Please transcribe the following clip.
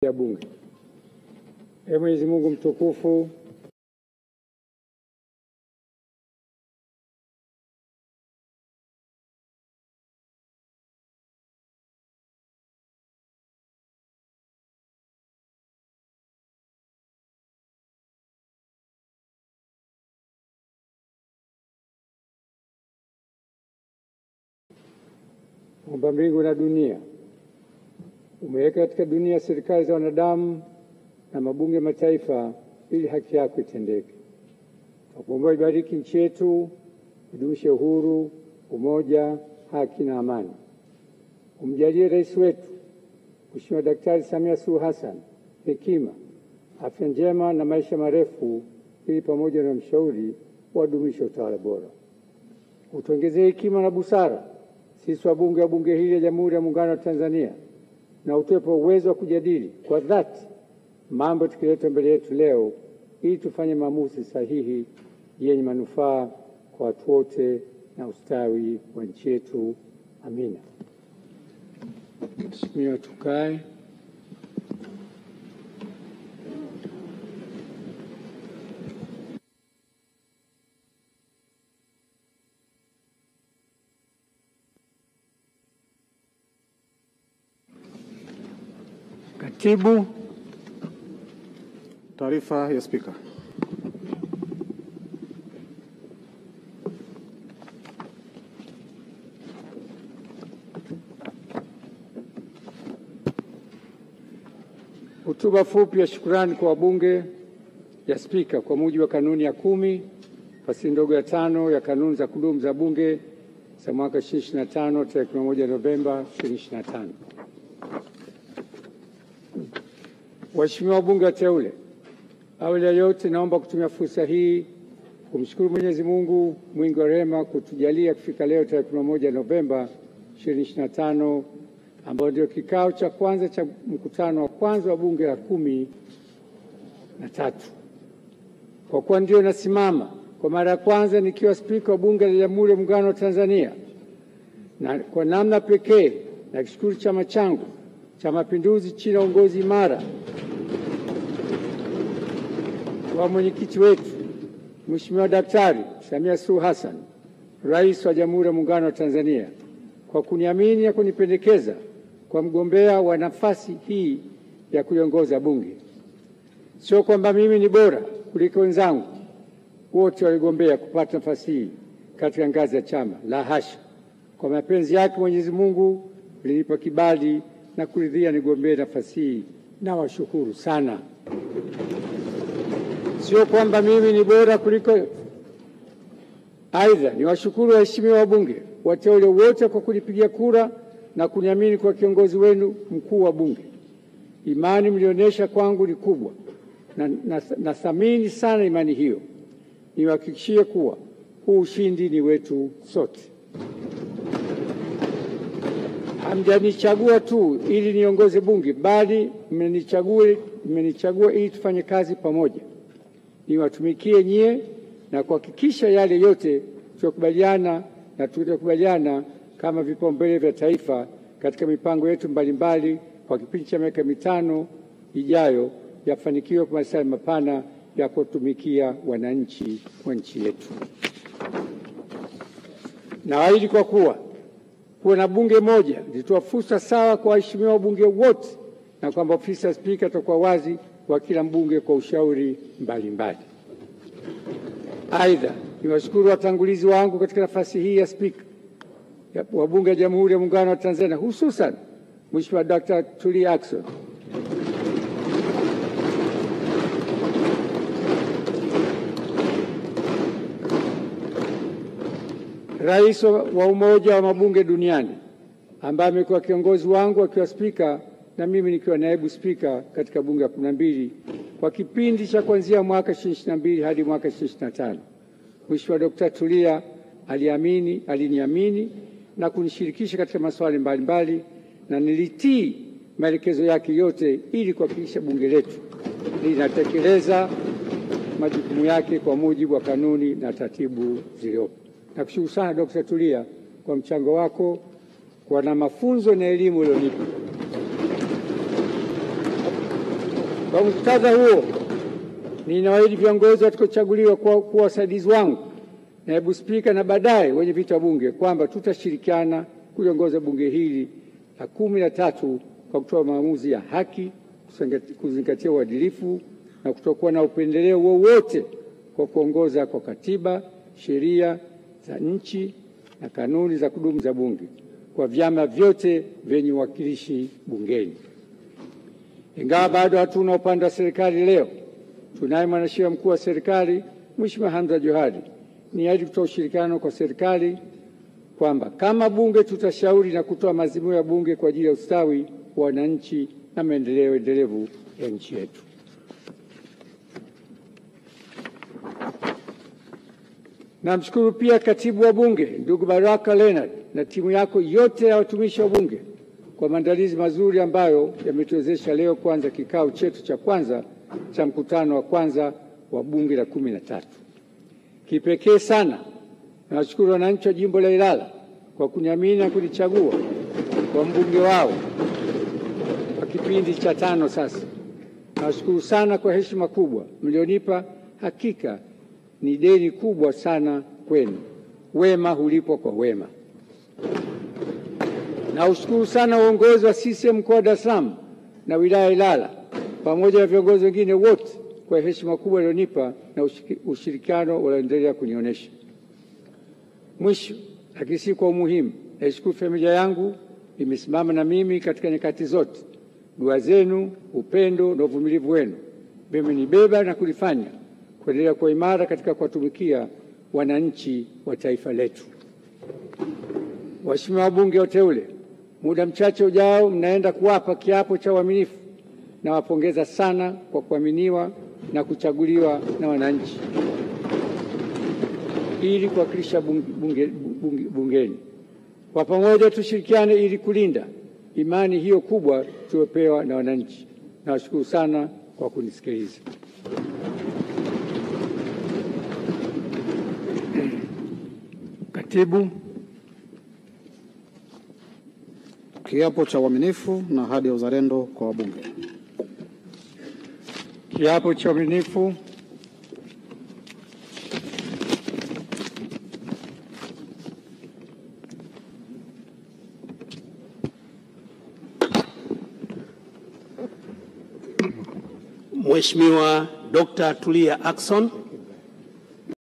ya Bunge. Ee Mwenyezi Mungu mtukufu, Muumba mbingu na dunia, umeweka katika dunia serikali za wanadamu na mabunge mataifa ili haki yako itendeke. Tunakuomba ibariki nchi yetu, idumishe uhuru, umoja, haki na amani. Umjalie rais wetu Mheshimiwa Daktari Samia Suluhu Hassan hekima, afya njema na maisha marefu, ili pamoja na mshauri wadumishe utawala bora. Utuongezee hekima na busara sisi wabunge wa bunge hili la Jamhuri ya Muungano wa Tanzania, na utupe uwezo wa kujadili kwa dhati mambo tukileta mbele yetu leo, ili tufanye maamuzi sahihi yenye manufaa kwa watu wote na ustawi wa nchi yetu. Amina. Mheshimiwa, tukae. Katibu. Taarifa ya Spika. Hotuba fupi ya shukrani kwa wabunge ya Spika kwa mujibu wa kanuni ya 10 fasili ndogo ya 5 ya kanuni za kudumu za Bunge za mwaka 2025 tarehe 1 Novemba 2025. Waheshimiwa wabunge wateule, awali ya yote naomba kutumia fursa hii kumshukuru Mwenyezi Mungu mwingi wa rehema kutujalia kufika leo tarehe 1 Novemba 2025, ambao ndio kikao cha kwanza cha mkutano wa kwanza wa bunge la 13. Kwa kuwa ndio nasimama kwa mara ya kwanza nikiwa spika wa bunge la Jamhuri ya Muungano wa Tanzania, na kwa namna pekee nakishukuru chama changu cha Mapinduzi chini ya uongozi imara wa mwenyekiti wetu Mheshimiwa Daktari Samia Suluhu Hassan, Rais wa Jamhuri ya Muungano wa Tanzania, kwa kuniamini na kunipendekeza kwa mgombea wa nafasi hii ya kuiongoza Bunge. Sio kwamba mimi ni bora kuliko wenzangu wote waligombea kupata nafasi hii katika ngazi ya chama, la hasha. Kwa mapenzi yake Mwenyezi Mungu alinipa kibali na kuridhia nigombee nafasi hii, na washukuru sana. Sio kwamba mimi ni bora kuliko. Aidha, niwashukuru waheshimiwa wabunge wateule wote kwa kunipigia kura na kuniamini kwa kiongozi wenu mkuu wa Bunge. Imani mlionyesha kwangu ni kubwa na nathamini sana imani hiyo. Niwahakikishie kuwa huu ushindi ni wetu sote. Hamjanichagua tu ili niongoze Bunge, bali mmenichagua ili tufanye kazi pamoja, niwatumikie nyie na kuhakikisha yale yote tutakubaliana kama vipaumbele vya taifa katika mipango yetu mbalimbali kwa kipindi cha miaka 5 ijayo yafanikiwe kwa maslahi mapana ya kutumikia wananchi wa nchi yetu. Naahidi kwa kuwa na bunge moja litoa fursa sawa kwa waheshimiwa wabunge wote, na kwamba ofisi ya Spika itakuwa wazi kwa kila mbunge kwa ushauri mbalimbali. Aidha, niwashukuru watangulizi wangu katika nafasi hii ya Spika wa Bunge la Jamhuri ya Muungano wa Tanzania, hususan Mheshimiwa Dr. Tulia Ackson, Rais wa Umoja wa Mabunge Duniani, ambaye amekuwa kiongozi wangu akiwa spika na mimi nikiwa naibu spika katika bunge la 12 kwa kipindi cha kuanzia mwaka 2022 hadi mwaka 2025. Mheshimiwa Dr. Tulia aliniamini na kunishirikisha katika masuala mbalimbali, na nilitii maelekezo yake yote ili kuhakikisha bunge letu linatekeleza majukumu yake kwa mujibu wa kanuni na taratibu zilizopo. Nakushukuru sana Dr. Tulia kwa mchango wako na mafunzo na elimu ulionipa. Kwa muktadha huo, ninawaahidi viongozi watakaochaguliwa kuwa wasaidizi wangu, naibu spika na baadaye wenye viti wa bunge kwamba tutashirikiana kuliongoza bunge hili la 13 kwa kutoa maamuzi ya haki, kuzingatia uadilifu na kutokuwa na upendeleo wowote, kwa kuongoza kwa katiba, sheria za nchi na kanuni za kudumu za bunge kwa vyama vyote vyenye uwakilishi bungeni. Ingawa bado hatuna upande wa serikali leo, tunaye mwanasheria mkuu wa serikali Mheshimiwa Hamza Johari. Niahidi kutoa ushirikiano kwa serikali kwamba kama bunge tutashauri na kutoa maazimio ya bunge kwa ajili ya ustawi wa wananchi na maendeleo endelevu ya nchi yetu. Namshukuru pia katibu wa bunge ndugu Baraka Leonard na timu yako yote ya watumishi wa bunge kwa maandalizi mazuri ambayo yametuwezesha leo kuanza kikao chetu cha kwanza cha mkutano wa kwanza wa bunge la 13. Kipekee sana nawashukuru wananchi wa jimbo la Ilala kwa kuniamini na kunichagua kwa mbunge wao kwa kipindi cha 5 sasa. Nawashukuru sana kwa heshima kubwa mlionipa. Hakika ni deni kubwa sana kwenu. Wema hulipwa kwa wema. Na ushukuru sana uongozi wa CCM mkoa wa Dar es Salaam na wilaya ya Ilala pamoja na viongozi wengine wote kwa heshima kubwa walionipa na ushirikiano walioendelea kunionyesha. Mwisho, lakini si kwa umuhimu, naishukuru familia yangu imesimama na mimi katika nyakati zote. Dua zenu, upendo na uvumilivu wenu vimenibeba na kunifanya kuendelea kuwa imara katika kuwatumikia wananchi wa taifa letu. Waheshimiwa wabunge wateule, muda mchache ujao mnaenda kuwapa kiapo cha uaminifu. Nawapongeza sana kwa kuaminiwa na kuchaguliwa na wananchi ili kuwakilisha bungeni. Kwa pamoja tushirikiane ili kulinda imani hiyo kubwa tuliopewa na wananchi. Nawashukuru sana kwa kunisikiliza. Katibu. Kiapo cha uaminifu na ahadi ya uzalendo kwa wabunge. Kiapo cha uaminifu. Mheshimiwa Dr. Tulia Ackson,